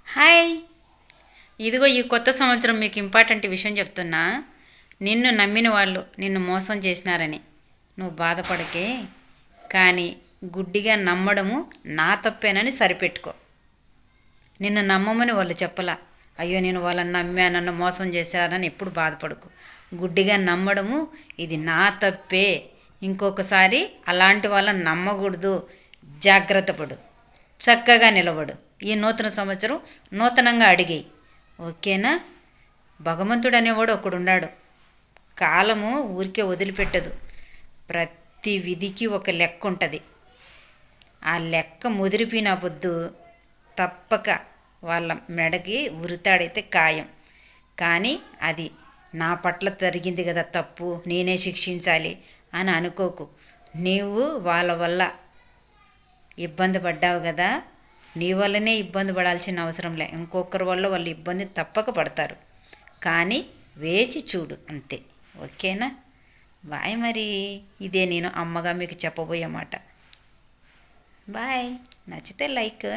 Hi. ఇదిగో ఈ కొత్త సంవత్సరం మీకు ఇంపార్టెంట్ విషయం చెప్తున్నా. నిన్ను నమ్మిన వాళ్ళు నిన్ను మోసం చేసినారని నువ్వు బాధపడకే. కానీ గుడ్డిగా నమ్మడము నా తప్పేనని సరిపెట్టుకో. నిన్ను నమ్మమని వాళ్ళు చెప్పలా. అయ్యో నేను వాళ్ళని నమ్మా, నన్ను మోసం చేశారని ఎప్పుడు బాధపడకు. గుడ్డిగా నమ్మడము ఇది నా తప్పే. ఇంకొకసారి అలాంటి వాళ్ళని నమ్మకూడదు. జాగ్రత్త పడు, చక్కగా నిలబడు. ఈ నూతన సంవత్సరం నూతనంగా అడిగేయి. ఓకేనా? భగవంతుడు అనేవాడు ఒకడున్నాడు. కాలము ఊరికే వదిలిపెట్టదు. ప్రతి విధికి ఒక లెక్క ఉంటుంది. ఆ లెక్క ముదిరిపోయిన పొద్దు తప్పక వాళ్ళ మెడకి ఉరితాడైతే ఖాయం. కానీ అది నా పట్ల జరిగింది కదా తప్పు, నేనే శిక్షించాలి అని అనుకోకు. నీవు వాళ్ళ వల్ల ఇబ్బంది పడ్డావు కదా, నీ వల్లనే ఇబ్బంది పడాల్సిన అవసరం లే. ఇంకొకరి వల్ల వాళ్ళు ఇబ్బంది తప్పక పడతారు. కానీ వేచి చూడు అంతే. ఓకేనా? బాయ్. మరి ఇదే నేను అమ్మగా మీకు చెప్పబోయే మాట. బాయ్. నచ్చితే లైక్.